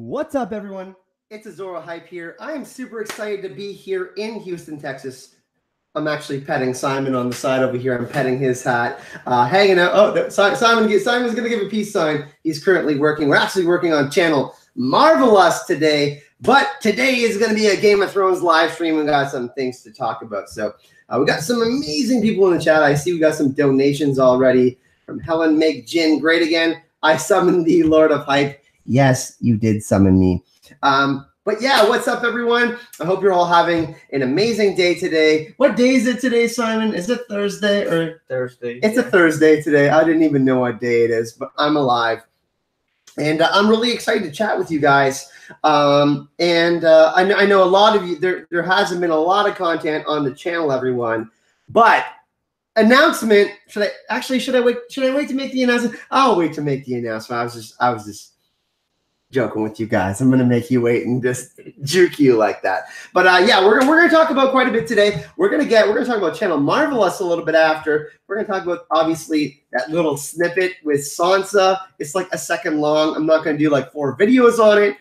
What's up, everyone? It's Azor Ahype here. I am super excited to be here in Houston, Texas. I'm actually petting Simon on the side over here. I'm petting his hat, hanging out. Oh, no, Simon's going to give a peace sign. He's currently working. We're actually working on channel Marvelous today, but today is going to be a Game of Thrones live stream. We got some things to talk about. So we got some amazing people in the chat. I see we got some donations already from Helen, Make Jin great again. I summoned the Lord of Hype. Yes, you did summon me. But yeah, what's up, everyone? I hope you're all having an amazing day today. What day is it today, Simon? Is it Thursday or Thursday? It's a Thursday today. I didn't even know what day it is, but I'm alive. And I'm really excited to chat with you guys. I know a lot of you, there hasn't been a lot of content on the channel, everyone. But announcement, should I wait to make the announcement? I'll wait to make the announcement. I was just joking with you guys. I'm gonna make you wait and just juke you like that. But yeah, we're gonna talk about quite a bit today. We're gonna talk about Channel Marvelous a little bit after. We're gonna talk about obviously that little snippet with Sansa. It's like a second long. I'm not gonna do like 4 videos on it.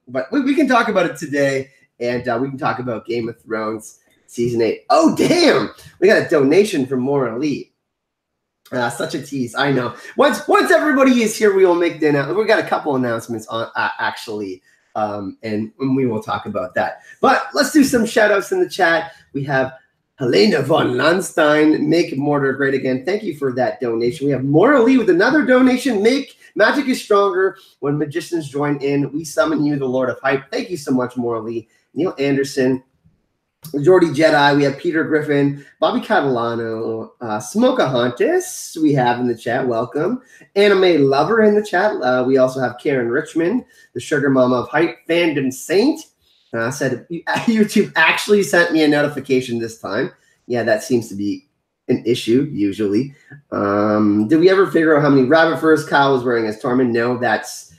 But we can talk about it today, and we can talk about Game of Thrones season 8. Oh damn! We got a donation from Maura Elite. Such a tease, I know. Once everybody is here, we will make the announcement. We've got a couple announcements on actually, and we will talk about that. But let's do some shout outs in the chat. We have Helena von Landstein, Make Mortar Great Again. Thank you for that donation. We have Maura Lee with another donation. Magic is stronger when magicians join in. We summon you, the Lord of Hype. Thank you so much, Maura Lee. Neil Anderson, Jordy Jedi, we have Peter Griffin, Bobby Catalano, Smokahontas, we have in the chat, welcome. Anime Lover in the chat. We also have Karen Richmond, the Sugar Mama of Hype, Fandom Saint. Said YouTube actually sent me a notification this time. Yeah, that seems to be an issue usually. Did we ever figure out how many rabbit furs Kyle was wearing as Tormund? No, that's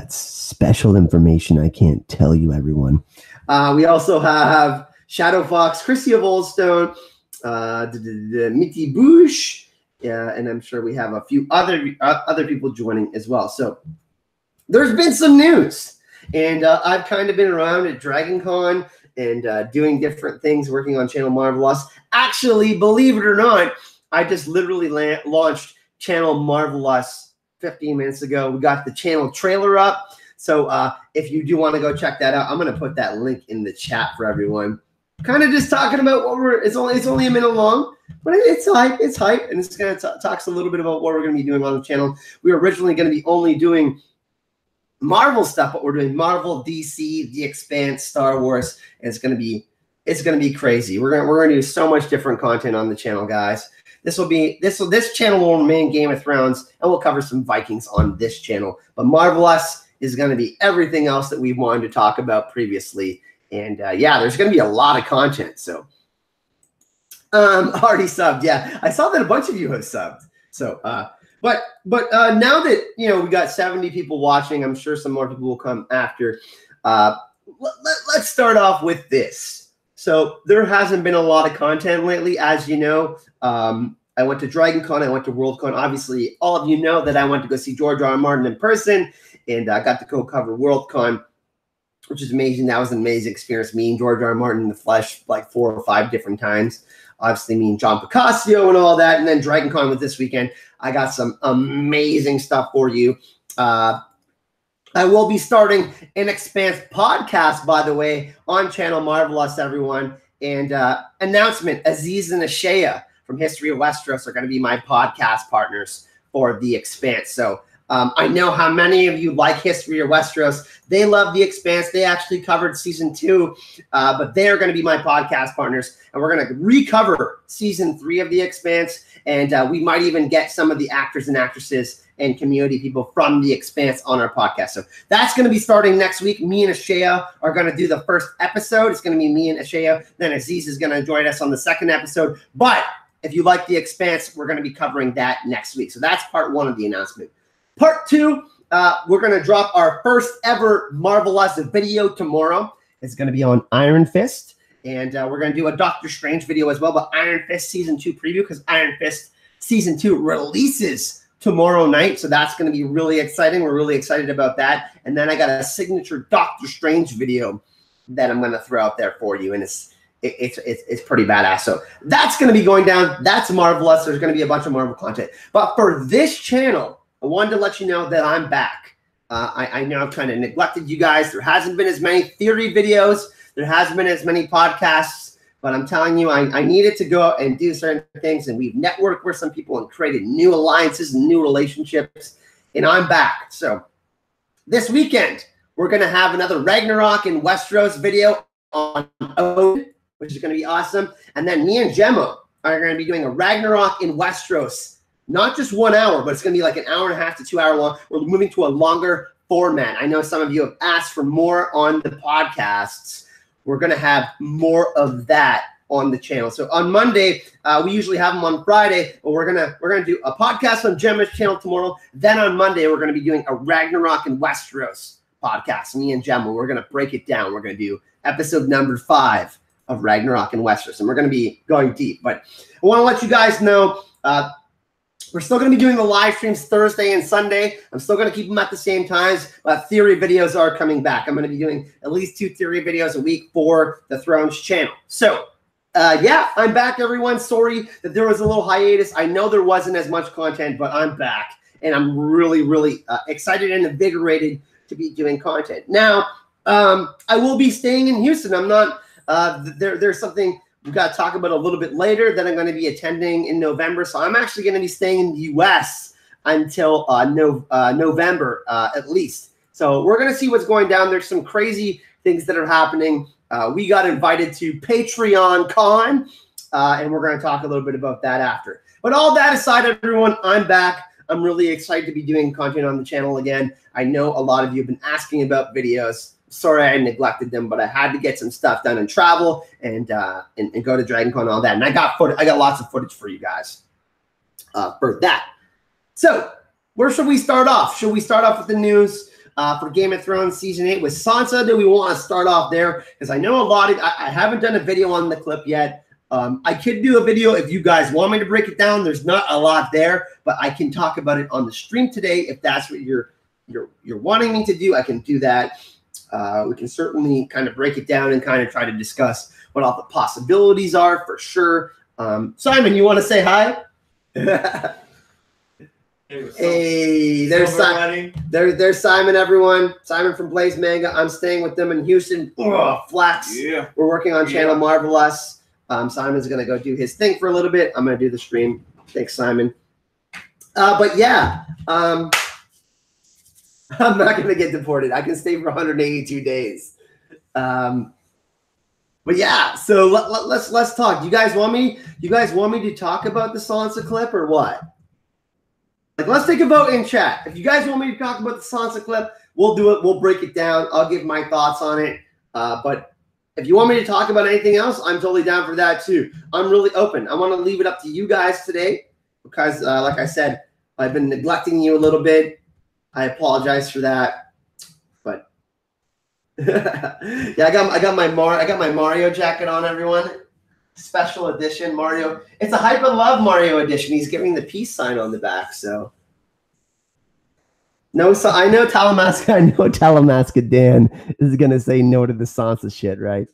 special information. I can't tell you, everyone. We also have Shadow Fox, Chrissy of Oldstone, Mitty Bush, and I'm sure we have a few other people joining as well. So there's been some news, and I've kind of been around at Dragon Con and doing different things, working on Channel Marvelous. Actually, believe it or not, I just literally launched Channel Marvelous 15 minutes ago. We got the channel trailer up. So if you do want to go check that out, I'm going to put that link in the chat for everyone. Kind of just talking about what it's only a minute long, but it's hype, and it's going to talk a little bit about what we're going to be doing on the channel. We were originally going to be only doing Marvel stuff, but we're doing Marvel, DC, The Expanse, Star Wars, and it's going to be crazy. We're going to do so much different content on the channel, guys. This channel will remain Game of Thrones, and we'll cover some Vikings on this channel. But Marvelous is going to be everything else that we wanted to talk about previously. And yeah, there's going to be a lot of content. So already subbed. Yeah, I saw that a bunch of you have subbed. So but now that we got 70 people watching, I'm sure some more people will come after. Let's start off with this. So there hasn't been a lot of content lately, as you know. I went to Dragon Con, I went to Worldcon. Obviously, all of you know that I went to go see George R. R. Martin in person, and I got to go cover Worldcon, which is amazing. That was an amazing experience, meeting George R. R. Martin in the flesh like 4 or 5 different times. Obviously, meeting John Picasso and all that, and then Dragon Con was this weekend. I got some amazing stuff for you. I will be starting an Expanse podcast, by the way, on Channel Marvelous, everyone. And announcement, Aziz and Ashaya from History of Westeros are going to be my podcast partners for The Expanse. So I know how many of you like History of Westeros. They love The Expanse. They actually covered season 2, but they're going to be my podcast partners. And we're going to recover season 3 of The Expanse. And we might even get some of the actors and actresses and community people from The Expanse on our podcast. So that's going to be starting next week. Me and Ashaya are going to do the first episode. It's going to be me and Ashaya. Then Aziz is going to join us on the second episode. But if you like The Expanse, we're going to be covering that next week. So that's part 1 of the announcement. Part 2, we're going to drop our first ever Marvelous video tomorrow. It's going to be on Iron Fist. And we're going to do a Doctor Strange video as well, but Iron Fist Season 2 preview, because Iron Fist Season 2 releases tomorrow night. So that's going to be really exciting. We're really excited about that. And then I got a signature Doctor Strange video that I'm going to throw out there for you. And it's pretty badass. So that's going to be going down. That's marvelous. There's going to be a bunch of Marvel content. But for this channel, I wanted to let you know that I'm back. I know I've kind of neglected you guys. There hasn't been as many theory videos. There hasn't been as many podcasts. But I'm telling you, I needed to go out and do certain things. And we've networked with some people and created new alliances and new relationships. And I'm back. So this weekend, we're going to have another Ragnarok in Westeros video on Odin, which is going to be awesome. And then me and Gemma are going to be doing a Ragnarok in Westeros. Not just 1 hour, but it's going to be like an hour and a half to 2 hour long. We're moving to a longer format. I know some of you have asked for more on the podcasts. We're going to have more of that on the channel. So on Monday, we usually have them on Friday, but we're gonna do a podcast on Gemma's channel tomorrow. Then on Monday, we're going to be doing a Ragnarok in Westeros podcast. Me and Gemma, we're going to break it down. We're going to do episode number 5 of Ragnarok in Westeros, and we're going to be going deep. But I want to let you guys know we're still going to be doing the live streams Thursday and Sunday. I'm still going to keep them at the same times, but theory videos are coming back. I'm going to be doing at least 2 theory videos a week for the Thrones channel. So, yeah, I'm back, everyone. Sorry that there was a little hiatus. I know there wasn't as much content, but I'm back, and I'm really, really excited and invigorated to be doing content. Now, I will be staying in Houston. I'm not there's something we've got to talk about a little bit later that I'm going to be attending in November. So I'm actually going to be staying in the U.S. until November at least. So we're going to see what's going down. There's some crazy things that are happening. We got invited to Patreon Con, and we're going to talk a little bit about that after. But all that aside, everyone, I'm back. I'm really excited to be doing content on the channel again. I know a lot of you have been asking about videos. Sorry I neglected them, but I had to get some stuff done and travel and go to DragonCon and all that. And I got lots of footage for you guys for that. So where should we start off? Should we start off with the news for Game of Thrones Season 8 with Sansa? Do we want to start off there? Because I know a lot of I haven't done a video on the clip yet. I could do a video if you guys want me to break it down. There's not a lot there, but I can talk about it on the stream today if that's what you're wanting me to do. I can do that. We can certainly kind of break it down and kind of try to discuss what all the possibilities are for sure. Simon, you want to say hi? Hey, there's Simon. There's Simon, everyone. Simon from Blaze Manga. I'm staying with them in Houston. Flax. Yeah. We're working on Channel Marvelous. Simon's going to go do his thing for a little bit. I'm going to do the stream. Thanks, Simon. But yeah, I'm not going to get deported. I can stay for 182 days. But yeah, so let's talk. You guys want me to talk about the Sansa clip or what? Like, let's take a vote in chat. If you guys want me to talk about the Sansa clip, we'll do it. We'll break it down. I'll give my thoughts on it. But if you want me to talk about anything else, I'm totally down for that too. I'm really open. I want to leave it up to you guys today because, like I said, I've been neglecting you a little bit. I apologize for that, but yeah, I got my Mario jacket on, everyone. Special edition Mario. It's a Hype and Love Mario edition. He's giving the peace sign on the back. So no, so I know Talamasca Dan is gonna say no to the Sansa shit, right?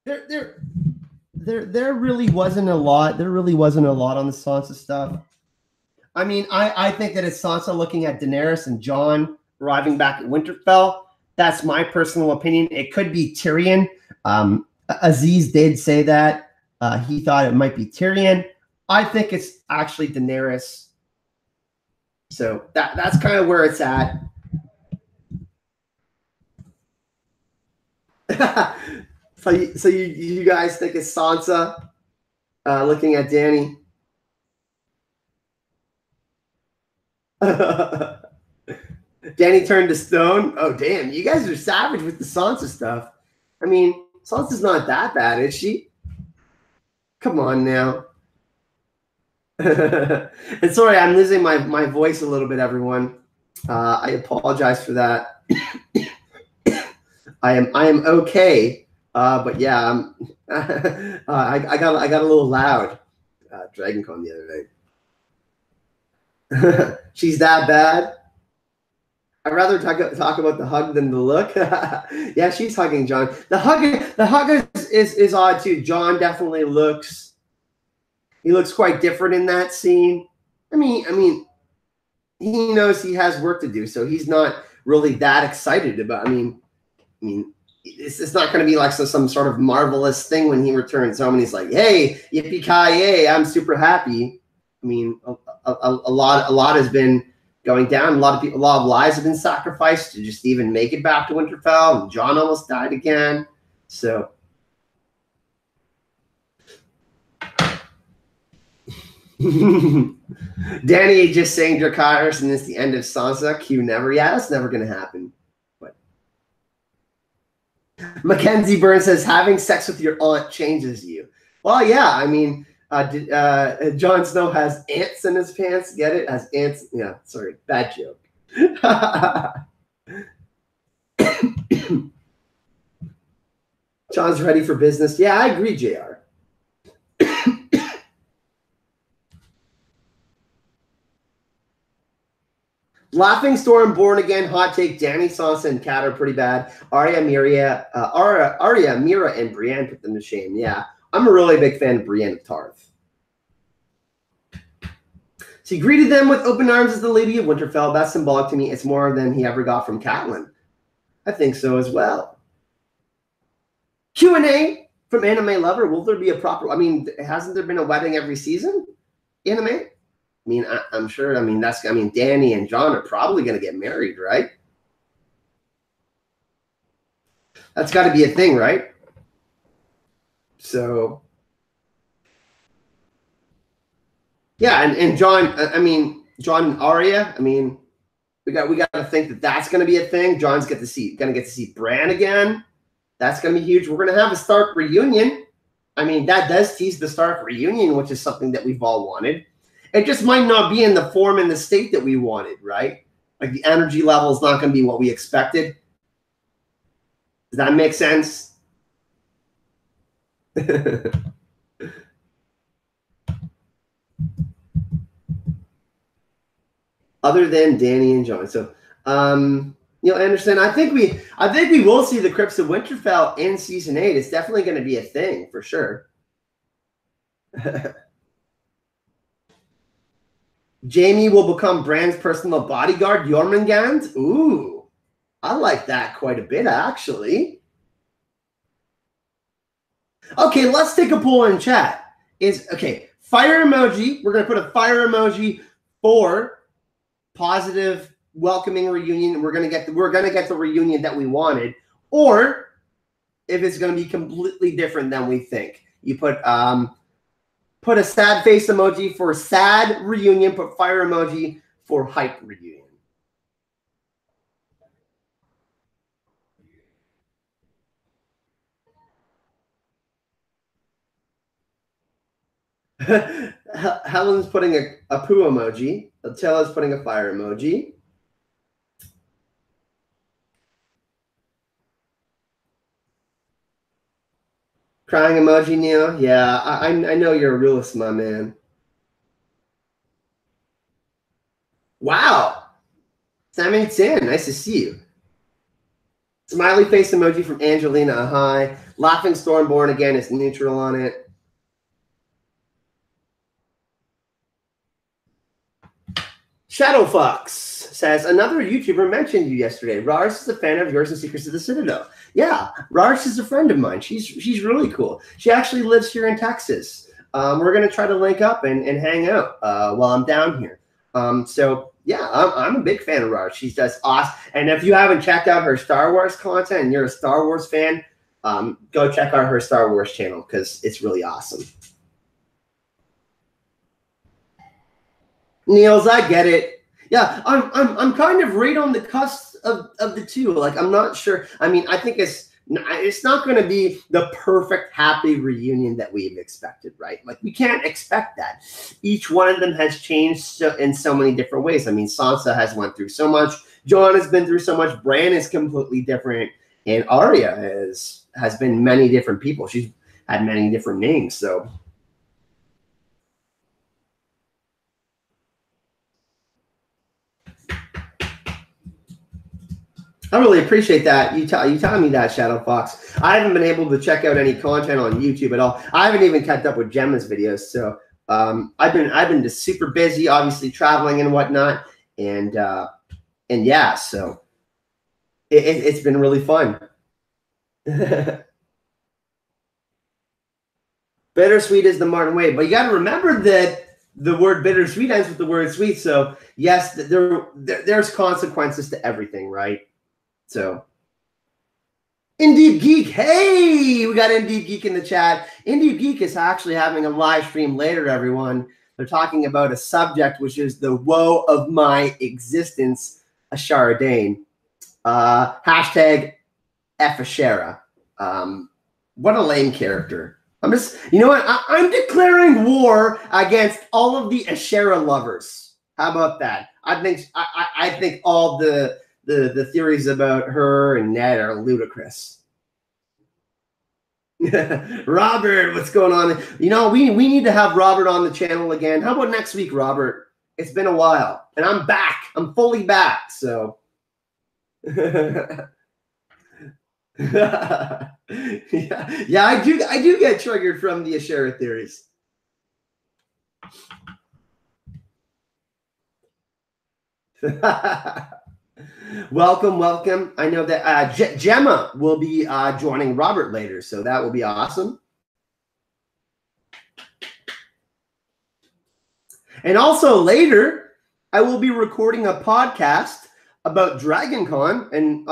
There really wasn't a lot. There really wasn't a lot on the Sansa stuff. I mean, I think that it's Sansa looking at Daenerys and Jon arriving back at Winterfell. That's my personal opinion. It could be Tyrion. Aziz did say that. He thought it might be Tyrion. I think it's actually Daenerys. So that's kind of where it's at. So you guys think it's Sansa looking at Dany? Dany turned to stone. Oh, damn. You guys are savage with the Sansa stuff. I mean, Sansa's not that bad, is she? Come on now. And sorry, I'm losing my voice a little bit, everyone. I apologize for that. I am okay. But yeah, I got a little loud. Dragon Con the other night. She's that bad. I'd rather talk about the hug than the look. Yeah, she's hugging John. The hug is odd too. John definitely looks quite different in that scene. I mean, he knows he has work to do, so he's not really that excited about. I mean, it's not going to be like some sort of marvelous thing when he returns home and he's like, "Hey, yippee-ki-yay, I'm super happy." I mean, a lot has been going down. A lot of lives have been sacrificed to just even make it back to Winterfell, and John almost died again. So, Danny just saying Dracarys and it's the end of Sansa. Q never. Yeah, that's never going to happen. But Mackenzie Burns says having sex with your aunt changes you. Well, yeah. I mean, Jon Snow has ants in his pants. Get it? Has ants. Yeah. Sorry, bad joke. John's ready for business. Yeah, I agree, JR. Laughing Storm, Born Again, hot take. Dany, Sansa, and Kat are pretty bad. Arya, Mira, and Brienne put them to shame. Yeah, I'm a really big fan of Brienne of Tarth. She greeted them with open arms as the Lady of Winterfell. That's symbolic to me. It's more than he ever got from Catelyn. I think so as well. Q&A from Anime Lover. Will there be a proper... I mean, hasn't there been a wedding every season? Anime? I mean, I'm sure. I mean, Dany and Jon are probably going to get married, right? That's got to be a thing, right? So, yeah, and Jon. I mean, Jon and Arya. I mean, we got to think that that's going to be a thing. Jon's going to get to see Bran again. That's going to be huge. We're going to have a Stark reunion. I mean, that does tease the Stark reunion, which is something that we've all wanted. It just might not be in the form and the state that we wanted, right? Like the energy level is not going to be what we expected. Does that make sense? Other than Dany and Jon. So, Anderson, I think we will see the Crypts of Winterfell in season 8. It's definitely going to be a thing for sure. Jaime will become Bran's personal bodyguard, Jormungand. Ooh, I like that quite a bit, actually. Okay, let's take a poll in chat. Fire emoji. We're going to put a fire emoji for positive, welcoming reunion. We're going to get the reunion that we wanted. Or if it's going to be completely different than we think. You put a sad face emoji for sad reunion. Put fire emoji for hype reunion. Helen's putting a poo emoji. Attila's putting a fire emoji. Crying emoji, Neil. Yeah, I know you're a realist, my man. Wow. Sammy Tin, nice to see you. Smiley face emoji from Angelina. Hi. Laughing Storm, Born Again is neutral on it. Shadow Fox says, another YouTuber mentioned you yesterday. Rars is a fan of yours in Secrets of the Citadel. Yeah, Rars is a friend of mine. She's really cool. She actually lives here in Texas. We're going to try to link up and hang out while I'm down here. So, yeah, I'm a big fan of Rars. She does awesome. And if you haven't checked out her Star Wars content and you're a Star Wars fan, go check out her Star Wars channel because it's really awesome. Niels, I get it. Yeah, I'm kind of right on the cusp of the two. Like, I'm not sure. I mean, I think it's not going to be the perfect happy reunion that we've expected, right? Like, we can't expect that. Each one of them has changed in so many different ways. I mean, Sansa has went through so much. Jon has been through so much. Bran is completely different, and Arya has been many different people. She's had many different names, so. I really appreciate that. You telling me that, Shadow Fox. I haven't been able to check out any content on YouTube at all. I haven't even kept up with Gemma's videos. So I've been just super busy, obviously traveling and whatnot, and yeah, so it's been really fun. Bittersweet is the Martin way, but you got to remember that the word bittersweet ends with the word sweet. So yes, there's consequences to everything, right? So, Indeed Geek, hey, we got Indeed Geek in the chat. Indeed Geek is actually having a live stream later, everyone. They're talking about a subject, which is the woe of my existence, Ashara Dane. Hashtag F Ashara. What a lame character. I'm just, you know what? I'm declaring war against all of the Ashara lovers. How about that? I think all the theories about her and Ned are ludicrous. Robert, what's going on? You know, we need to have Robert on the channel again. How about next week, Robert? It's been a while, and I'm back. I'm fully back. So. Yeah, I do get triggered from the Ashara theories. Welcome. I know that Gemma will be joining Robert later, so that will be awesome. And also later, I will be recording a podcast about DragonCon and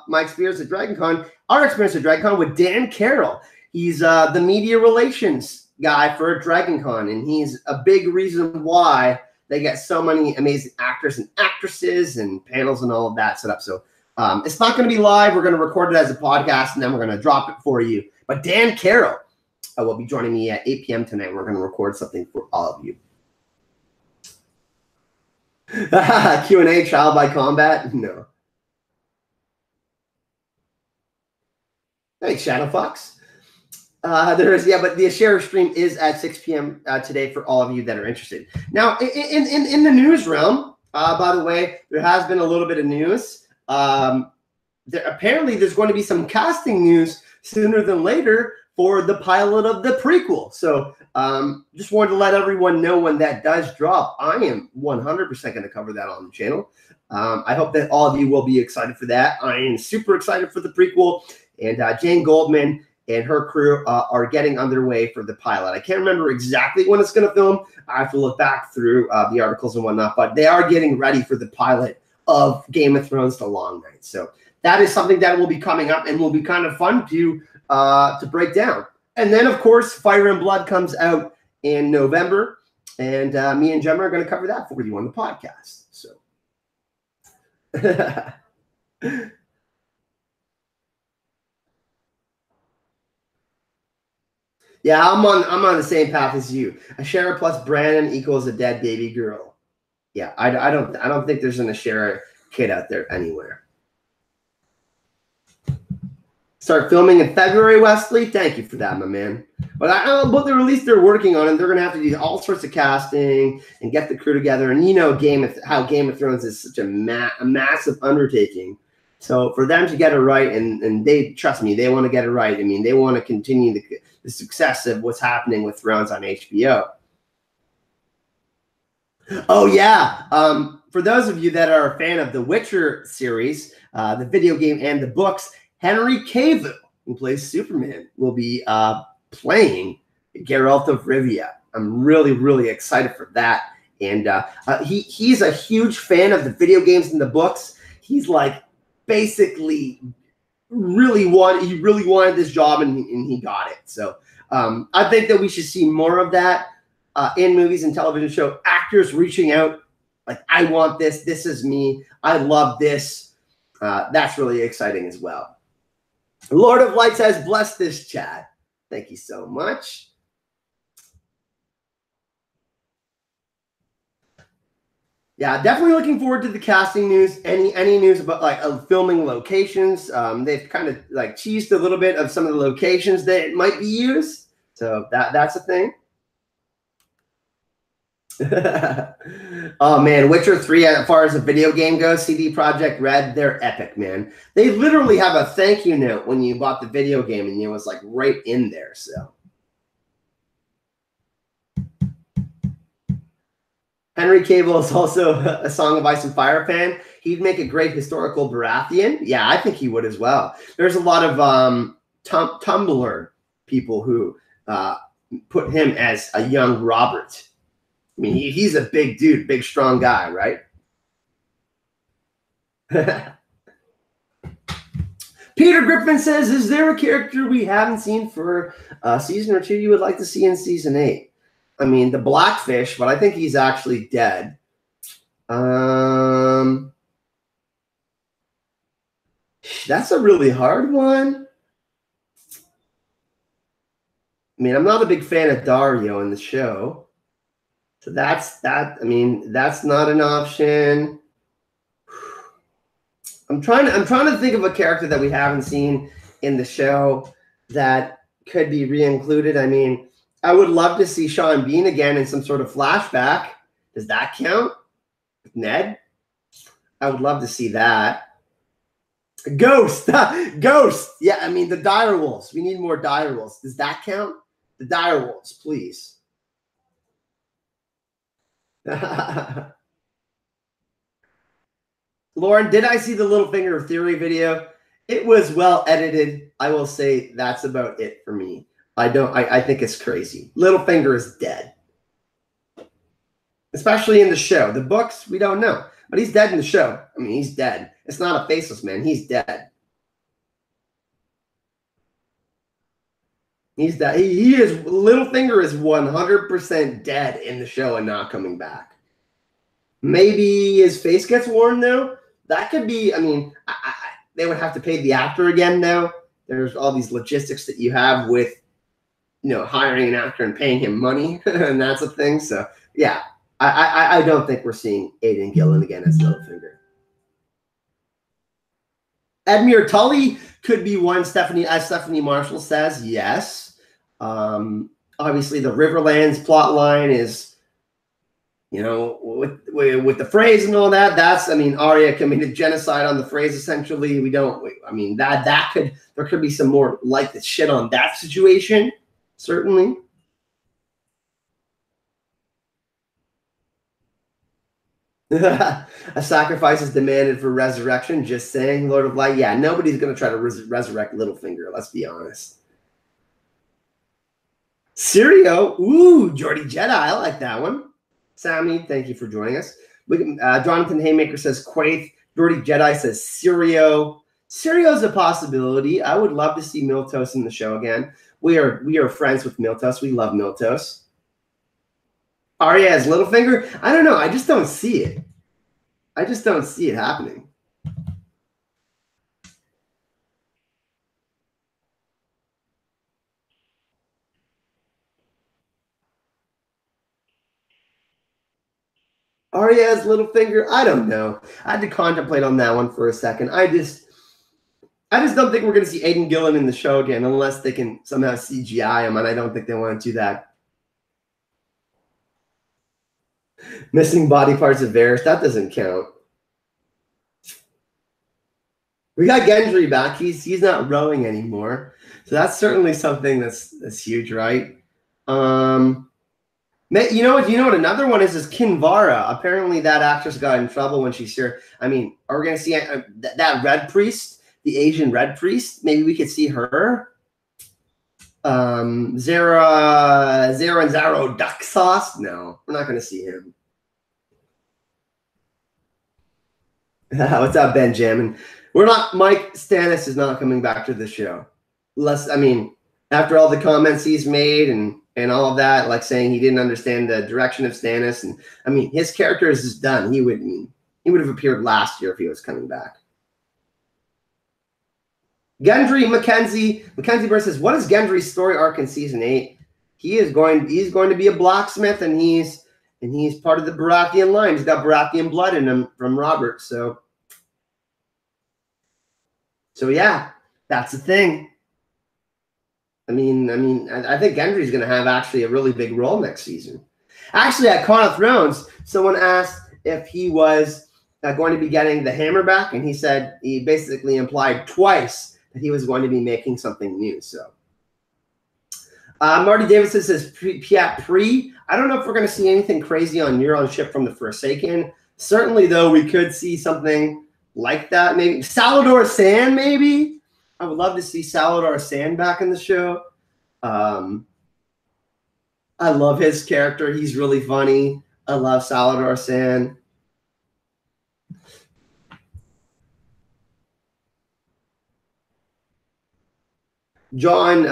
my experience at DragonCon, our experience at DragonCon with Dan Carroll. He's the media relations guy for DragonCon, and he's a big reason why they get so many amazing actors and actresses and panels and all of that set up. So it's not going to be live. We're going to record it as a podcast, and then we're going to drop it for you. But Dan Carroll will be joining me at 8 p.m. tonight. We're going to record something for all of you. Q&A, trial by combat? No. Thanks, Shadow Fox. But the Ashara stream is at 6 p.m. Today for all of you that are interested. Now, in the news realm, by the way, there has been a little bit of news. Apparently, there's going to be some casting news sooner than later for the pilot of the prequel. So just wanted to let everyone know when that does drop. I am 100% going to cover that on the channel. I hope that all of you will be excited for that. I am super excited for the prequel. And Jane Goldman and her crew are getting underway for the pilot. I can't remember exactly when it's going to film. I have to look back through the articles and whatnot. But they are getting ready for the pilot of Game of Thrones: The Long Night. So that is something that will be coming up and will be kind of fun to break down. And then, of course, Fire and Blood comes out in November, and me and Gemma are going to cover that for you on the podcast. So, yeah, I'm on the same path as you. Ashara plus Brandon equals a dead baby girl. Yeah, I don't think there's an Ashara kid out there anywhere. Start filming in February, Wesley. Thank you for that, my man. But but the release they're working on, and they're gonna have to do all sorts of casting and get the crew together. And you know, how Game of Thrones is such a massive undertaking. So for them to get it right, and they trust me, they want to get it right. I mean, they want to continue the success of what's happening with Thrones on HBO. Oh yeah. For those of you that are a fan of the Witcher series, the video game and the books, Henry Cavill, who plays Superman, will be playing Geralt of Rivia. I'm really, really excited for that. And he's a huge fan of the video games and the books. He's like basically he really wanted this job, and he got it. So I think that we should see more of that in movies and television show. Actors reaching out like, I want this. This is me. I love this. That's really exciting as well. Lord of Light says, bless this chat. Thank you so much. Yeah, definitely looking forward to the casting news. Any news about like filming locations? They've kind of like teased a little bit of some of the locations that might be used. So that's a thing. Oh man, Witcher 3, as far as a video game goes, CD Projekt Red, they're epic, man. They literally have a thank you note when you bought the video game, and it was like right in there. So Henry Cable is also a Song of Ice and Fire fan. He'd make a great historical Baratheon. Yeah, I think he would as well. There's a lot of Tumblr people who put him as a young Robert. I mean, he's a big dude, big, strong guy, right? Peter Griffin says, is there a character we haven't seen for a season or two you would like to see in season 8? I mean, the Blackfish, but I think he's actually dead. That's a really hard one. I mean, I'm not a big fan of Dario in the show. So that's that. I mean, that's not an option. I'm trying to think of a character that we haven't seen in the show that could be re-included. I mean, I would love to see Sean Bean again in some sort of flashback. Does that count? Ned? I would love to see that. Ghost. Ghost. Yeah, I mean, the direwolves. We need more direwolves. Does that count? The direwolves, please. Lauren, did I see the Littlefinger Theory video? It was well edited. I will say that's about it for me. I think it's crazy. Littlefinger is dead. Especially in the show. The books, we don't know. But he's dead in the show. I mean, he's dead. It's not a faceless man. He's dead. He's dead. He is, Littlefinger is 100% dead in the show and not coming back. Maybe his face gets worn, though. That could be, I mean, they would have to pay the actor again, though. There's all these logistics that you have with, hiring an actor and paying him money, and that's a thing. So, yeah, I don't think we're seeing Aidan Gillen again as Littlefinger. Edmure Tully could be one, as Stephanie Marshall says, yes. Obviously, the Riverlands plot line is, with the phrase and all that, that's, I mean, Arya committed genocide on the phrase, essentially. There could be some more like the shit on that situation, certainly. A sacrifice is demanded for resurrection. Just saying, Lord of Light. Yeah, nobody's going to try to resurrect Littlefinger. Let's be honest. Sirio. Ooh, Jordy Jedi. I like that one. Sammy, thank you for joining us. Jonathan Haymaker says Quaith. Jordy Jedi says Sirio. Sirio is a possibility. I would love to see Miltos in the show again. We are friends with Miltos. We love Miltos. Arya as Littlefinger? I don't know. I just don't see it. I just don't see it happening. Arya as Littlefinger? I don't know. I had to contemplate on that one for a second. I just don't think we're going to see Aidan Gillen in the show again unless they can somehow CGI him, and I don't think they want to do that. Missing body parts of Varys, that doesn't count. We got Gendry back. He's not rowing anymore. So that's certainly something that's huge, right? You know what another one is Kinvara. Apparently that actress got in trouble when she's here. I mean, are we going to see that red priest, the Asian red priest? Maybe we could see her. Zara and Zaro duck sauce? No, we're not going to see him. What's up, Benjamin? Mike Stannis is not coming back to the show. After all the comments he's made and all of that, like saying he didn't understand the direction of Stannis, and I mean his character is just done. He would have appeared last year if he was coming back. Gendry Mackenzie Burr says, "What is Gendry's story arc in season 8? He's going to be a blacksmith, and he's part of the Baratheon line. He's got Baratheon blood in him from Robert. So yeah, that's the thing. I think Gendry's going to have actually a really big role next season. Actually, at Con of Thrones, someone asked if he was going to be getting the hammer back, and he said he basically implied twice that he was going to be making something new. So, Marty Davidson says, pre. I don't know if we're going to see anything crazy on Euron ship from the Forsaken. Certainly, though, we could see something like that. Maybe Salladhor Saan, maybe. I would love to see Salladhor Saan back in the show. I love his character. He's really funny. I love Salladhor Saan. Jon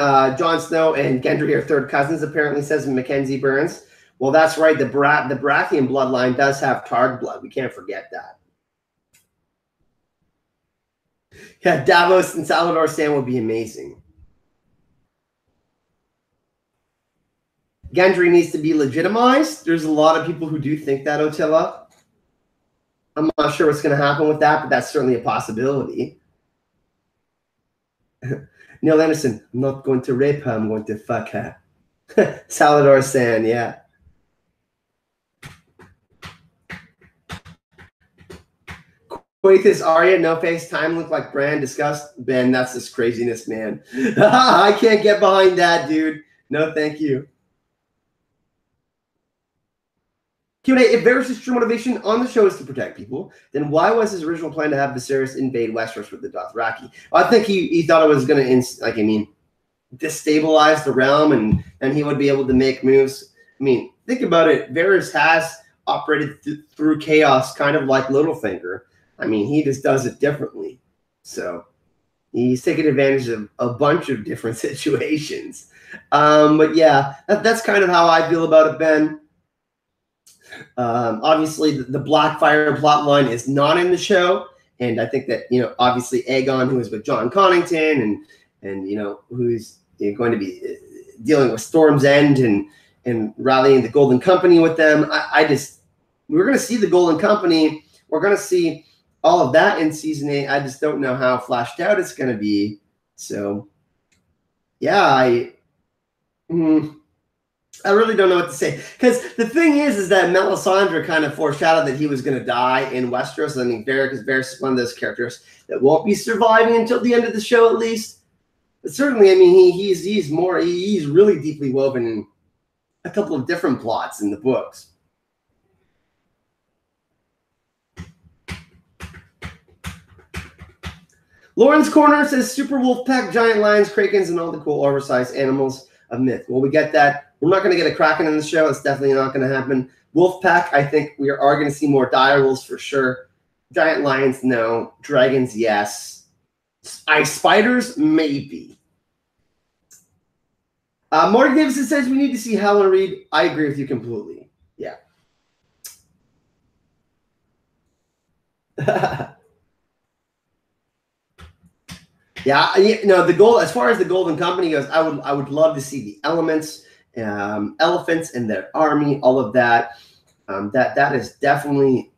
Snow and Gendry are third cousins, apparently, says Mackenzie Burns. Well, that's right. The Baratheon bloodline does have Targ blood. We can't forget that. Yeah, Davos and Salladhor Saan would be amazing. Gendry needs to be legitimized. There's a lot of people who do think that, Otilla. I'm not sure what's going to happen with that, but that's certainly a possibility. Neil Anderson, I'm not going to rape her, I'm going to fuck her. Salladhor Saan, yeah. Quaithus Arya, no face, time look like Bran, disgust. Ben, that's this craziness, man. I can't get behind that, dude. No, thank you. Q&A, if Varys' true motivation on the show is to protect people, then why was his original plan to have Viserys invade Westeros with the Dothraki? Well, I think he thought it was going to, destabilize the realm and he would be able to make moves. I mean, think about it. Varys has operated through chaos kind of like Littlefinger. I mean, he just does it differently. So he's taking advantage of a bunch of different situations. But yeah, that's kind of how I feel about it, Ben. Obviously, the Blackfire plotline is not in the show. And I think that, obviously Aegon, who is with John Connington and who's going to be dealing with Storm's End and rallying the Golden Company with them. We're going to see the Golden Company. We're going to see all of that in season 8. I just don't know how flashed out it's going to be. So, yeah, I really don't know what to say. Because the thing is that Melisandre kind of foreshadowed that he was going to die in Westeros. I mean, Varys is one of those characters that won't be surviving until the end of the show, at least. But certainly, I mean, he's really deeply woven in a couple of different plots in the books. Lauren's Corner says Super Wolf Pack, giant lions, krakens, and all the cool oversized animals of myth. Well, we get that. We're not going to get a Kraken in the show. It's definitely not going to happen. Wolf Pack, I think we are going to see more dire wolves for sure. Giant lions, no. Dragons, yes. Ice spiders, maybe. Morgan Davidson says we need to see Helen Reed. I agree with you completely. Yeah. Yeah, as far as the Golden Company goes, I would love to see the elements, elephants and their army, all of that. That is definitely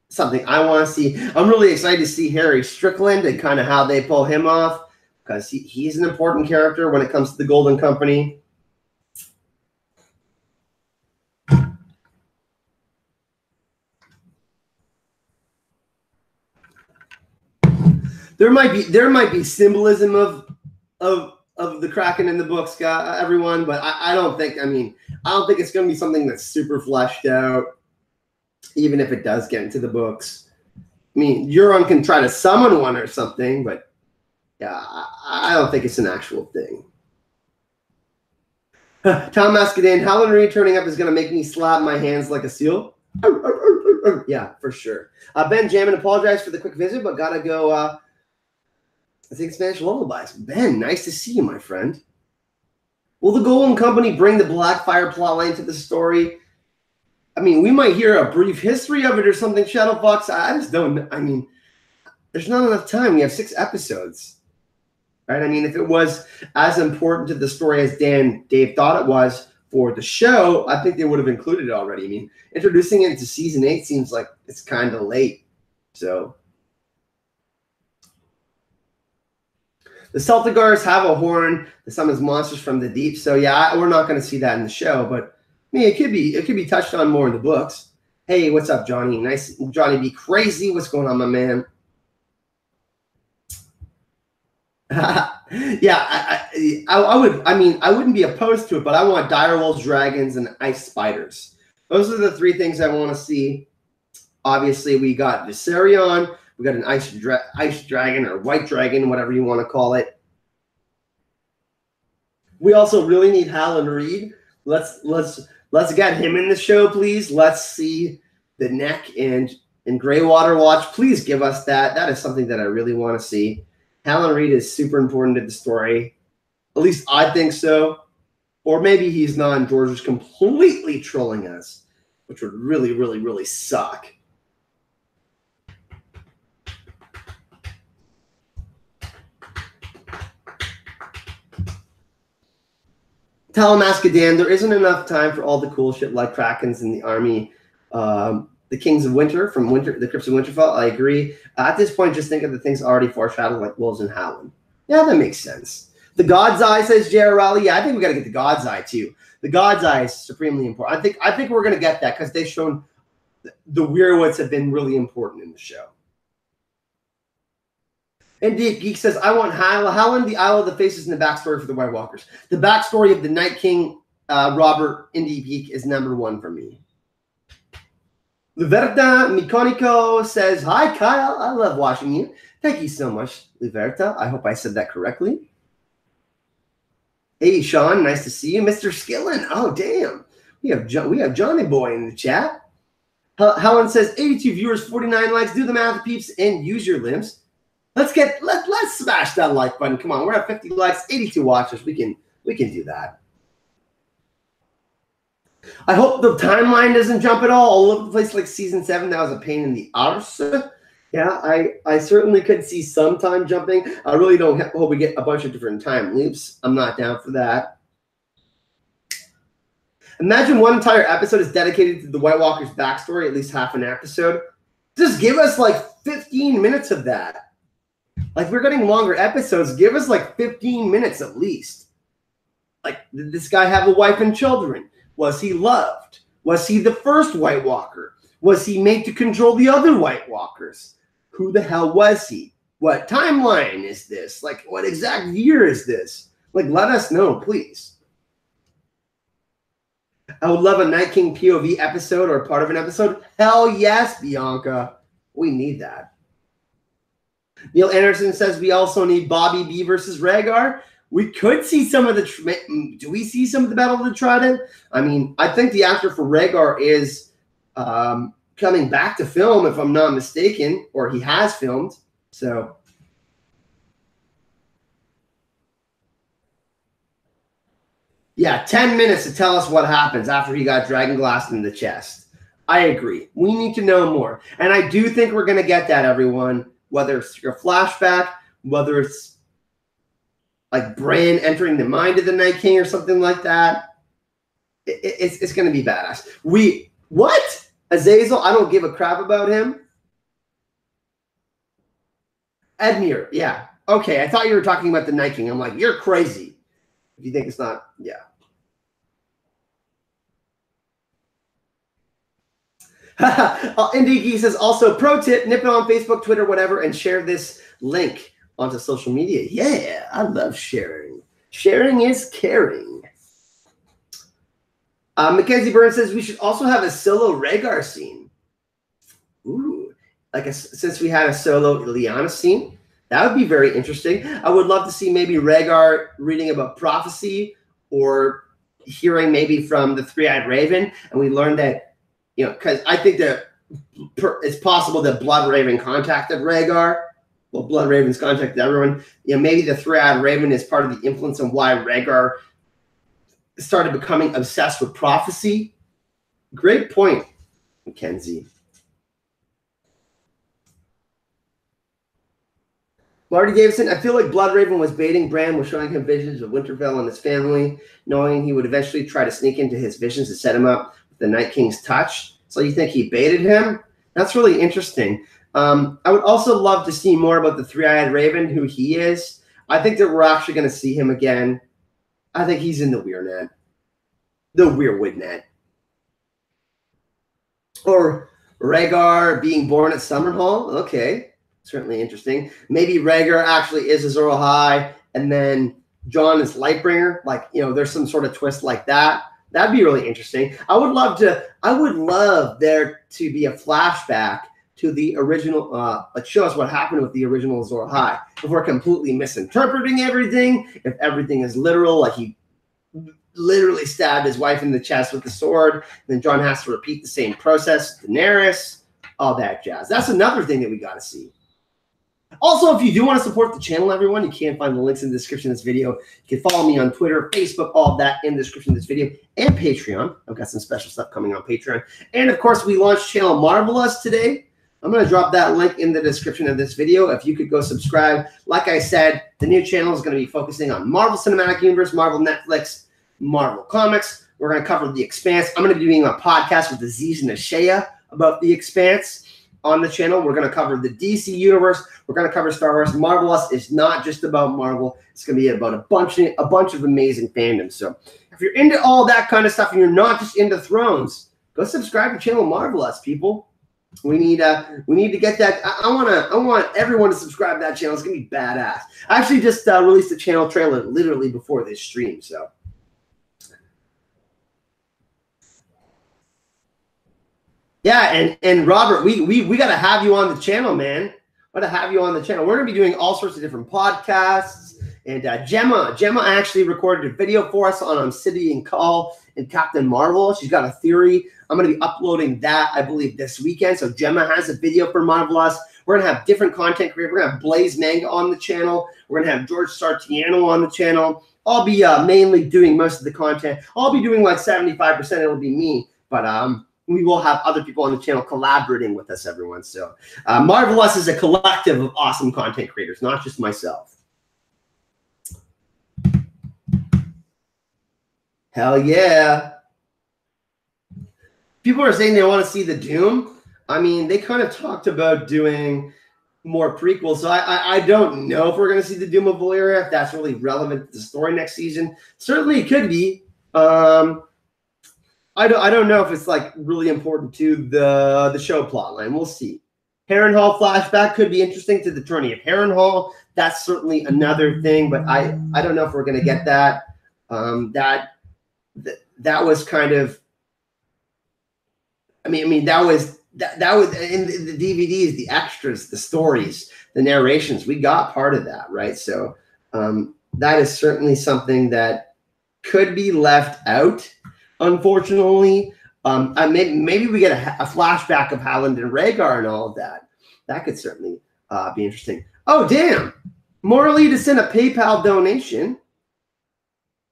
something I want to see. I'm really excited to see Harry Strickland and kind of how they pull him off, because he's an important character when it comes to the Golden Company. There might be symbolism of the Kraken in the books, everyone, but I don't think it's going to be something that's super fleshed out, even if it does get into the books. I mean, Euron can try to summon one or something, but yeah, I don't think it's an actual thing. Tom Mascadane, Helen Reed turning up is going to make me slap my hands like a seal. Yeah, for sure. Ben Jamin, apologize for the quick visit, but gotta go sing Spanish lullabies. Ben, nice to see you, my friend. Will the Golden Company bring the Blackfire plotline to the story? I mean, we might hear a brief history of it or something, Shadowfox. I just don't. I mean, there's not enough time. We have 6 episodes, right? I mean, if it was as important to the story as Dave thought it was for the show, I think they would have included it already. I mean, introducing it into season 8 seems like it's kind of late. So the Celtigars have a horn that summons monsters from the deep. So yeah, we're not going to see that in the show, but mean, it could be touched on more in the books. Hey, what's up, Johnny? Nice, Johnny. Be crazy. What's going on, my man? Yeah, I would. I mean, I wouldn't be opposed to it, but I want direwolves, dragons, and ice spiders. Those are the three things I want to see. Obviously, we got Viserion. We got an ice dragon or white dragon, whatever you want to call it. We also really need Howland Reed. Let's get him in the show, please. Let's see the neck and Greywater Watch. Please give us that. That is something that I really want to see. Howland Reed is super important to the story. At least I think so. Or maybe he's not and George is completely trolling us, which would really, really, really suck. Talamascadan, there isn't enough time for all the cool shit like Krakens in the army. The Kings of Winter from the Crypts of Winterfell, I agree. At this point, just think of the things already foreshadowed like Wolves and Howland. Yeah, that makes sense. The God's Eye, says J.R. Rowley. Yeah, I think we got to get the God's Eye too. The God's Eye is supremely important. I think we're going to get that because they've shown the Weirwoods have been really important in the show. And Deep Geek says, I want Howland, the Isle of the Faces, and the backstory for the White Walkers. The backstory of the Night King, Robert, in Deep Geek is #1 for me. Luverta Miconico says, hi, Kyle. I love watching you. Thank you so much, Luverta. I hope I said that correctly. Hey, Sean. Nice to see you. Mr. Skillen. Oh, damn. We have Johnny Boy in the chat. Helen says, 82 viewers, 49 likes. Do the math, peeps, and use your limbs. Let's smash that like button. Come on. We're at 50 likes, 82 watchers. We can do that. I hope the timeline doesn't jump at all over the place like season 7. That was a pain in the arse. Yeah, I certainly could see some time jumping. I really don't hope we get a bunch of different time loops. I'm not down for that. Imagine one entire episode is dedicated to the White Walker's backstory, at least half an episode. Just give us like 15 minutes of that. Like, we're getting longer episodes. Give us like 15 minutes at least. Like, did this guy have a wife and children? Was he loved? Was he the first White Walker? Was he made to control the other White Walkers? Who the hell was he? What timeline is this? Like, what exact year is this? Like, let us know, please. I would love a Night King POV episode or part of an episode. Hell yes, Bianca. We need that. Neil Anderson says we also need Bobby B versus Rhaegar. We could see some of the. Do we see some of the Battle of the Trident? I mean, I think the actor for Rhaegar is coming back to film, if I'm not mistaken, or he has filmed. So, yeah, 10 minutes to tell us what happens after he got dragon glassed in the chest. I agree. We need to know more, and I do think we're going to get that, everyone. Whether it's through a flashback, whether it's like Bran entering the mind of the Night King or something like that. It's going to be badass. What? Azazel? I don't give a crap about him. Edmure, yeah. Okay, I thought you were talking about the Night King. I'm like, you're crazy. If you think it's not, yeah. Indie says, also, pro tip, nip it on Facebook, Twitter, whatever, and share this link onto social media. Yeah, I love sharing. Sharing is caring. Mackenzie Burns says we should also have a solo Rhaegar scene. Ooh, since we had a solo Lyanna scene, that would be very interesting. I would love to see maybe Rhaegar reading about prophecy or hearing maybe from the Three-Eyed Raven, and we learned that, you know, because I think that it's possible that Blood Raven contacted Rhaegar. Well, Blood Raven's contacted everyone. You know, maybe the Three-Eyed Raven is part of the influence on why Rhaegar started becoming obsessed with prophecy. Great point, Mackenzie. Marty Davidson, I feel like Blood Raven was baiting Bran, was showing him visions of Winterfell and his family, knowing he would eventually try to sneak into his visions to set him up with the Night King's touch. So you think he baited him? That's really interesting. I would also love to see more about the Three-Eyed Raven, who he is. I think that we're actually going to see him again. I think he's in the Weird Net. The Weirwood Net. Or Rhaegar being born at Summerhall. Okay, certainly interesting. Maybe Rhaegar actually is Azor Ahai, and then Jon is Lightbringer. Like, you know, there's some sort of twist like that. That'd be really interesting. I would love there to be a flashback to the original, like show us what happened with the original Azor Ahai. If we're completely misinterpreting everything, if everything is literal, like he literally stabbed his wife in the chest with the sword, then Jon has to repeat the same process, Daenerys, all that jazz. That's another thing that we got to see. Also, if you do want to support the channel, everyone, you can find the links in the description of this video. You can follow me on Twitter, Facebook, all of that in the description of this video, and Patreon. I've got some special stuff coming on Patreon. And, of course, we launched Channel Marvelous today. I'm going to drop that link in the description of this video. If you could go subscribe. Like I said, the new channel is going to be focusing on Marvel Cinematic Universe, Marvel Netflix, Marvel Comics. We're going to cover The Expanse. I'm going to be doing a podcast with Aziz and Ashaya about The Expanse on the channel. We're going to cover the DC Universe. We're going to cover Star Wars. Marvelous is not just about Marvel. It's going to be about a bunch of amazing fandoms. So if you're into all that kind of stuff and you're not just into Thrones, go subscribe to Channel Marvelous, people. We need to get that. I want everyone to subscribe to that channel. It's going to be badass. I actually just released a channel trailer literally before this stream, so. Yeah, and Robert, we got to have you on the channel, man. Got to have you on the channel. We're going to be doing all sorts of different podcasts. And Gemma actually recorded a video for us on Obsidian Call and Captain Marvel. She's got a theory. I'm going to be uploading that, I believe, this weekend. So Gemma has a video for Marvelous. We're going to have different content creators. We're going to have Blaze Manga on the channel. We're going to have George Sartiano on the channel. I'll be mainly doing most of the content. I'll be doing like 75%. It'll be me. But we will have other people on the channel collaborating with us, everyone. So Marvelous is a collective of awesome content creators, not just myself. Hell yeah. People are saying they want to see the Doom. I mean, they kind of talked about doing more prequels. So I don't know if we're going to see the Doom of Valyria, if that's really relevant to the story next season. Certainly it could be. I don't know if it's like really important to the show plotline. We'll see. Harrenhal flashback could be interesting to the tourney of Harrenhal. That's certainly another thing, but I don't know if we're going to get that. That was kind of, I mean that was in the DVDs, the extras, the stories, the narrations. We got part of that, right? So that is certainly something that could be left out, unfortunately. Maybe we get a flashback of Haaland and Rhaegar and all of that. That could certainly be interesting. Oh, damn. Morally to send a PayPal donation.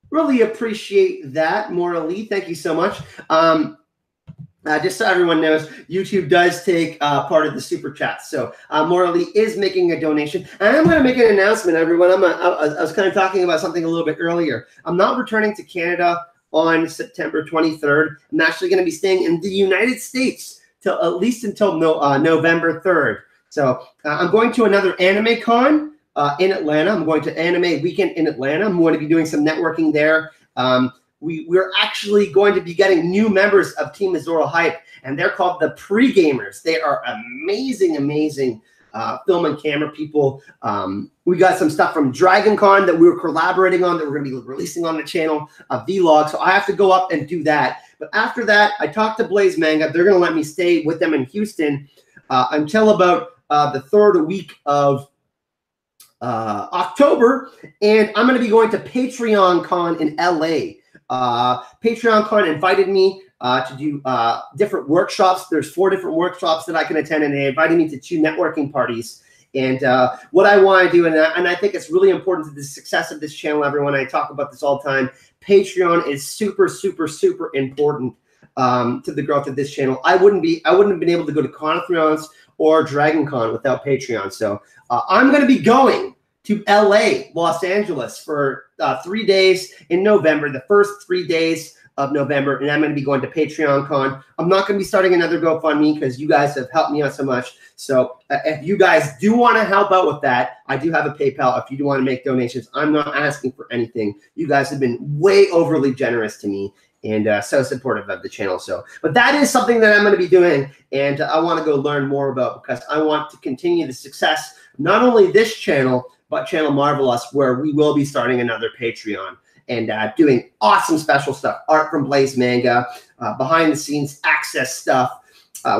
Really appreciate that, Morally. Thank you so much. Just so everyone knows, YouTube does take part of the super chat. So Morally is making a donation. And I'm going to make an announcement, everyone. I was kind of talking about something a little bit earlier. I'm not returning to Canada on September 23rd. I'm actually going to be staying in the United States till at least until November 3rd. So I'm going to another anime con in Atlanta. I'm going to Anime Weekend in Atlanta. I'm going to be doing some networking there. We're actually going to be getting new members of Team Azor Ahype, and they're called the Pre-Gamers. They are amazing, amazing film and camera people. We got some stuff from Dragon Con that we were collaborating on that we're going to be releasing on the channel, a vlog. So I have to go up and do that. But after that, I talked to Blaze Manga. They're going to let me stay with them in Houston until about the third week of October. And I'm going to be going to Patreon Con in LA. Patreon Con invited me to do different workshops. There's 4 different workshops that I can attend, and they invited me to 2 networking parties. And what I want to do, and I think it's really important to the success of this channel, everyone. I talk about this all the time. Patreon is super, super, super important to the growth of this channel. I wouldn't have been able to go to Con of Thrones or Dragon Con without Patreon. So I'm going to be going to LA, Los Angeles for 3 days in November, the first 3 days of November, and I'm going to be going to Patreon Con. I'm not going to be starting another GoFundMe because you guys have helped me out so much. So if you guys do want to help out with that, I do have a PayPal if you do want to make donations. I'm not asking for anything. You guys have been way overly generous to me, and so supportive of the channel. So, but that is something that I'm going to be doing, and I want to go learn more about, because I want to continue the success of not only this channel, but Channel Marvelous, where we will be starting another Patreon and doing awesome special stuff, art from Blaze Manga, behind the scenes access stuff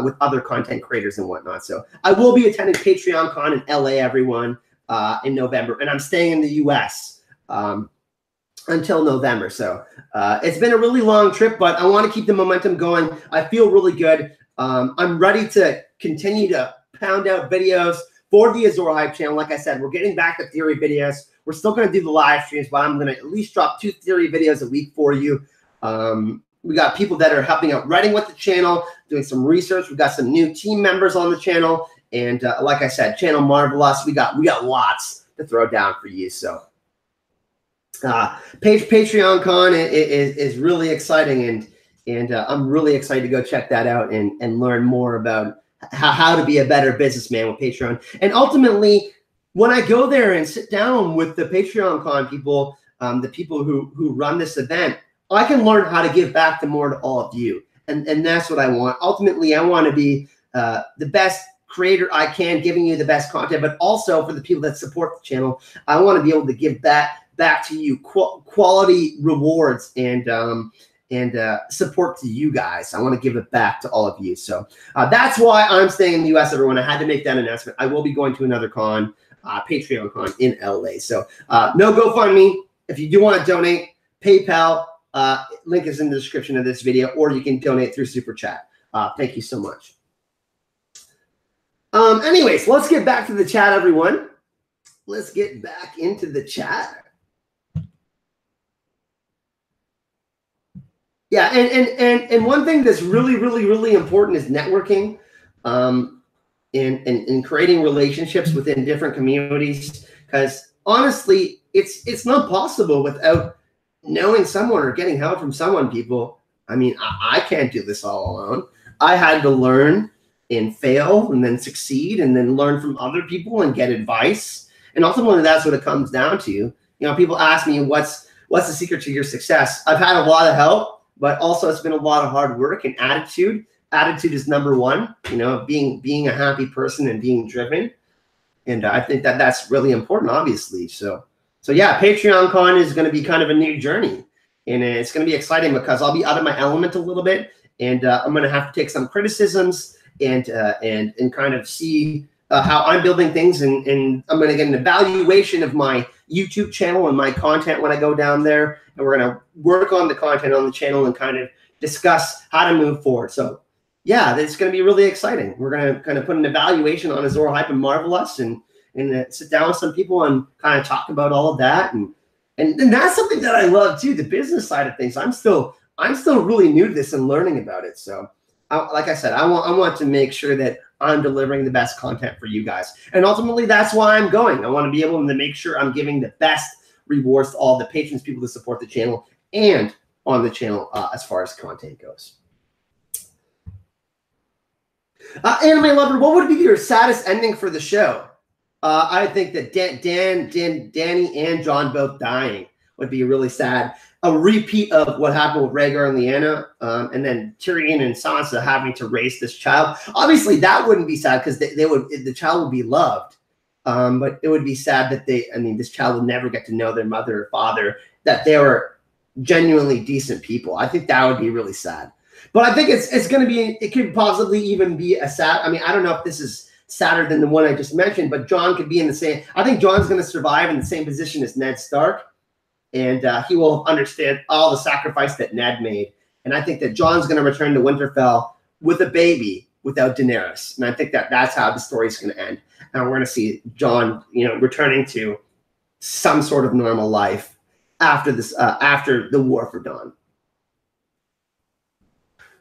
with other content creators and whatnot. So I will be attending Patreon Con in LA, everyone, in November, and I'm staying in the US until November. So it's been a really long trip, but I want to keep the momentum going. I feel really good. I'm ready to continue to pound out videos for the Azor Hype channel. Like I said, we're getting back to theory videos. We're still going to do the live streams, but I'm going to at least drop 2 theory videos a week for you. We got people that are helping out writing with the channel, doing some research. We've got some new team members on the channel. And like I said, Channel Marvelous, we got lots to throw down for you. So Patreon Con is really exciting, and I'm really excited to go check that out and learn more about how to be a better businessman with Patreon. And ultimately, when I go there and sit down with the Patreon Con people, the people who run this event, I can learn how to give back more to all of you. And that's what I want. Ultimately, I want to be the best creator I can, giving you the best content, but also for the people that support the channel, I want to be able to give back to you quality rewards and support to you guys. I want to give it back to all of you. So that's why I'm staying in the US, everyone. I had to make that announcement. I will be going to another con, Patreon Con in LA. So no GoFundMe. If you do want to donate, PayPal link is in the description of this video, or you can donate through Super Chat. Thank you so much. Anyways, let's get back to the chat, everyone. Let's get back into the chat. Yeah, and one thing that's really important is networking, and creating relationships within different communities. Because honestly, it's not possible without knowing someone or getting help from someone. People, I mean, I can't do this all alone. I had to learn and fail, and then succeed, and then learn from other people and get advice. And ultimately, that's what it comes down to. You know, people ask me, what's the secret to your success? I've had a lot of help. But also, it's been a lot of hard work and attitude. Attitude is number one, you know, being a happy person and being driven. And I think that's really important, obviously. So yeah, Patreon Con is going to be kind of a new journey. And it's going to be exciting because I'll be out of my element a little bit. And I'm going to have to take some criticisms and kind of see how I'm building things. And I'm going to get an evaluation of my YouTube channel and my content when I go down there. And we're going to work on the content on the channel and kind of discuss how to move forward. So yeah, it's going to be really exciting. We're going to kind of put an evaluation on Azor Hype and Marvelous, and sit down with some people and kind of talk about all of that. And that's something that I love too, the business side of things. I'm still really new to this and learning about it. So like I said, I want to make sure that I'm delivering the best content for you guys. And ultimately, that's why I'm going. I want to be able to make sure I'm giving the best rewards to all the patrons, people that support the channel, and on the channel as far as content goes. Anime Lover, what would be your saddest ending for the show? I think that Danny and John both dying would be really sad. A repeat of what happened with Rhaegar and Lyanna, and then Tyrion and Sansa having to raise this child. Obviously, that wouldn't be sad because the child would be loved. But it would be sad that this child would never get to know their mother or father, that they were genuinely decent people. I think that would be really sad. But I think it's going to be, it could possibly even be a sad, I mean, I don't know if this is sadder than the one I just mentioned, but Jon could be in the same, I think Jon's going to survive in the same position as Ned Stark. And he will understand all the sacrifice that Ned made. And I think that Jon's going to return to Winterfell with a baby without Daenerys. And I think that's how the story's going to end. And we're going to see Jon, returning to some sort of normal life after this, after the War for Dawn.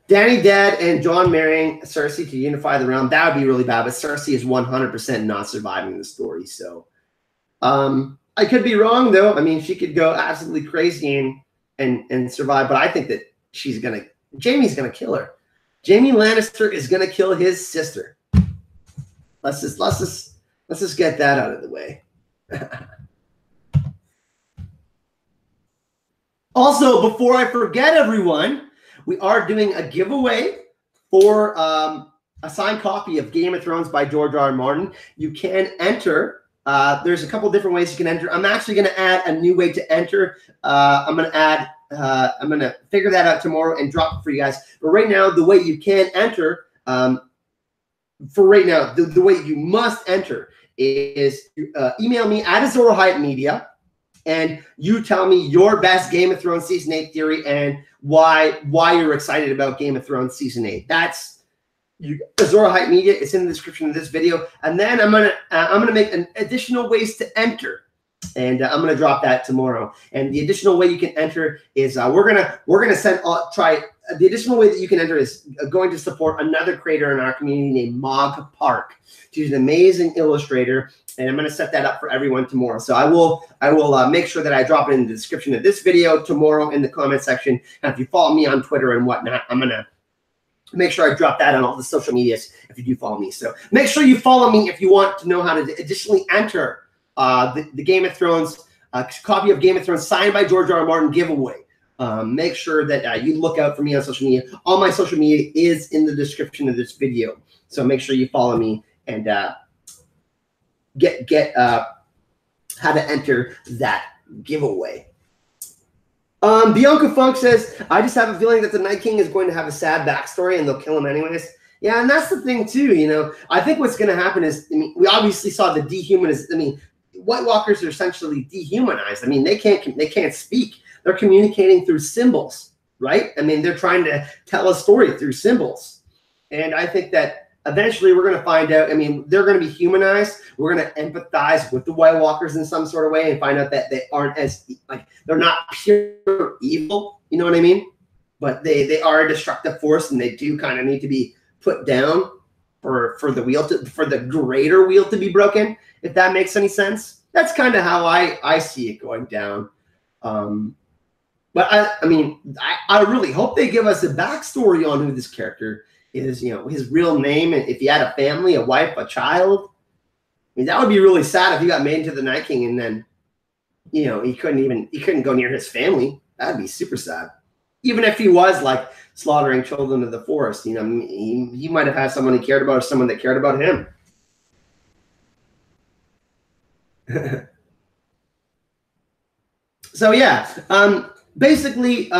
Dany dead and Jon marrying Cersei to unify the realm. That would be really bad. But Cersei is 100% not surviving the story. So, I could be wrong, though. I mean, she could go absolutely crazy and survive, but I think that Jaime's gonna kill her. Jaime Lannister is gonna kill his sister. Let's just get that out of the way. Also, before I forget, everyone, we are doing a giveaway for a signed copy of Game of Thrones by George R. R. Martin. You can enter. There's a couple different ways you can enter. I'm actually going to add a new way to enter. I'm going to figure that out tomorrow and drop it for you guys. But right now, the way you can enter, for right now, the way you must enter is email me at Azor Ahype Media, and you tell me your best Game of Thrones Season 8 theory and why you're excited about Game of Thrones Season 8. That's Azor Ahype Media. It's in the description of this video. And then I'm gonna make an additional ways to enter, and I'm gonna drop that tomorrow. And the additional way you can enter is we're gonna try. The additional way that you can enter is going to support another creator in our community named Mog Park. She's an amazing illustrator, and I'm going to set that up for everyone tomorrow. So I will make sure that I drop it in the description of this video tomorrow in the comment section. And if you follow me on Twitter and whatnot, I'm going to make sure I drop that on all the social medias if you do follow me. So make sure you follow me if you want to know how to additionally enter the Game of Thrones, copy of Game of Thrones signed by George R. R. Martin giveaway. Make sure that you look out for me on social media. All my social media is in the description of this video. So make sure you follow me and get how to enter that giveaway. Bianca Funk says, I just have a feeling that the Night King is going to have a sad backstory and they'll kill him anyways. Yeah, and that's the thing too, you know. I think what's going to happen is, I mean, we obviously saw the dehumanized. I mean, White Walkers are essentially dehumanized. I mean, they can't speak. They're communicating through symbols, right? I mean, they're trying to tell a story through symbols. And I think that eventually we're going to find out, I mean, they're going to be humanized. We're going to empathize with the White Walkers in some sort of way and find out that they aren't as, like, they're not pure evil, you know what I mean? But they are a destructive force, and they do kind of need to be put down for the greater wheel to be broken, if that makes any sense. That's kind of how I see it going down. But I mean, I really hope they give us a backstory on who this character is, you know, his real name, and if he had a family, a wife, a child. I mean, that would be really sad if he got made into the Night King and then, you know, he couldn't go near his family. That'd be super sad. Even if he was like slaughtering children of the forest, you know, he might have had someone he cared about or someone that cared about him. So yeah, basically,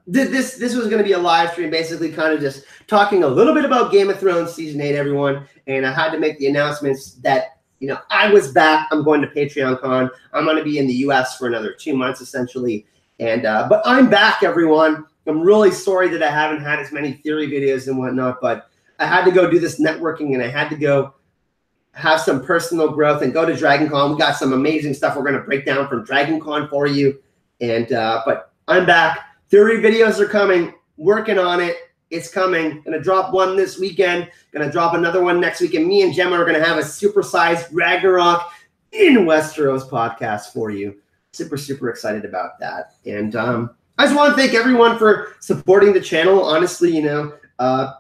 this was going to be a live stream, basically kind of just talking a little bit about Game of Thrones Season 8, everyone. And I had to make the announcements that, you know, I was back. I'm going to PatreonCon. I'm going to be in the U.S. for another 2 months, essentially. And but I'm back, everyone. I'm really sorry that I haven't had as many theory videos and whatnot, but I had to go do this networking, and I had to go have some personal growth and go to DragonCon. We got some amazing stuff we're going to break down from DragonCon for you. And but I'm back. Theory videos are coming. Working on it. It's coming. Gonna drop one this weekend. Gonna drop another one next week. And me and Gemma are gonna have a supersized Ragnarok in Westeros podcast for you. Super, super excited about that. And I just want to thank everyone for supporting the channel. Honestly, you know,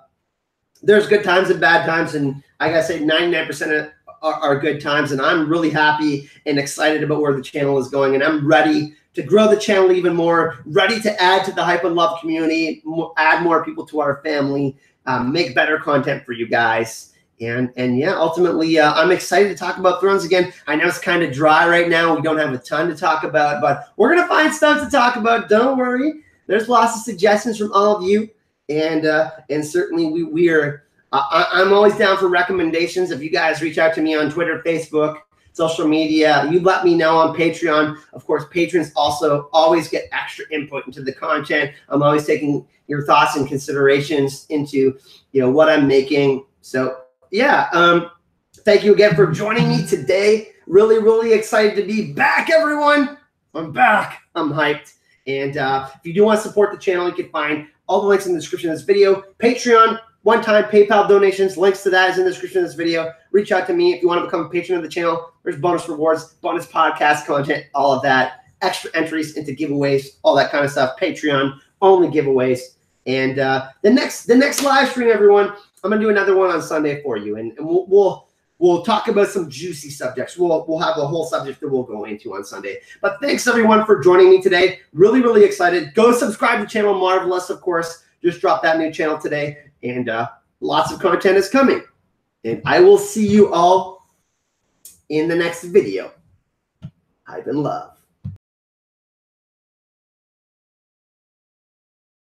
there's good times and bad times, and I gotta say 99% are good times, and I'm really happy and excited about where the channel is going, and I'm ready to grow the channel even more, ready to add to the Hype and Love community, add more people to our family, make better content for you guys. And yeah, ultimately, I'm excited to talk about Thrones again. I know it's kind of dry right now. We don't have a ton to talk about, but we're going to find stuff to talk about. Don't worry. There's lots of suggestions from all of you. And certainly we are, I'm always down for recommendations. If you guys reach out to me on Twitter, Facebook, social media, you let me know on Patreon. Of course, patrons also always get extra input into the content. I'm always taking your thoughts and considerations into, you know, what I'm making. So yeah, thank you again for joining me today. Really, really excited to be back, everyone. I'm back. I'm hyped. And if you do want to support the channel, you can find all the links in the description of this video. Patreon, one-time PayPal donations, links to that is in the description of this video. Reach out to me if you want to become a patron of the channel. There's bonus rewards, bonus podcast content, all of that, extra entries into giveaways, all that kind of stuff. Patreon only giveaways. And the next live stream, everyone, I'm gonna do another one on Sunday for you, and we'll We'll talk about some juicy subjects. We'll have a whole subject that we'll go into on Sunday. But thanks everyone for joining me today. Really, really excited. Go subscribe to Channel Marvelous, of course. Just dropped that new channel today, and lots of content is coming. And I will see you all in the next video. Hype and love.